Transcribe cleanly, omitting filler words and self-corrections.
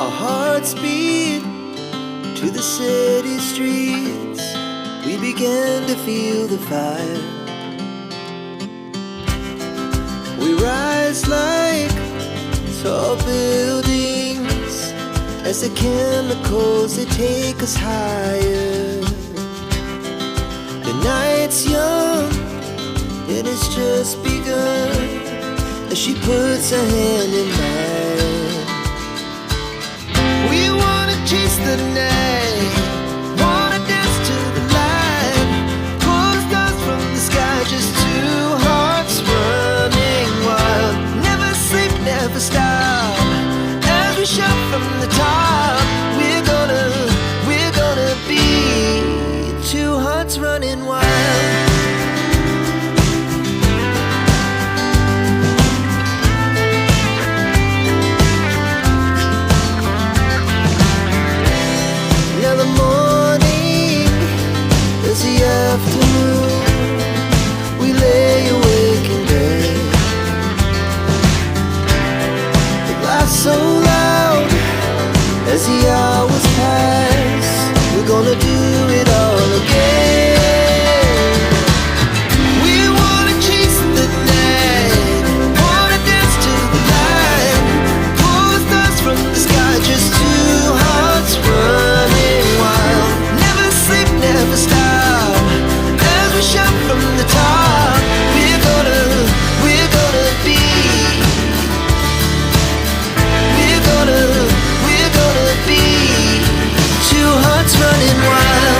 Our hearts beat to the city streets. We began to feel the fire. We rise like tall buildings as the chemicals, they take us higher. The night's young, it has just begun, as she puts her hand in mine.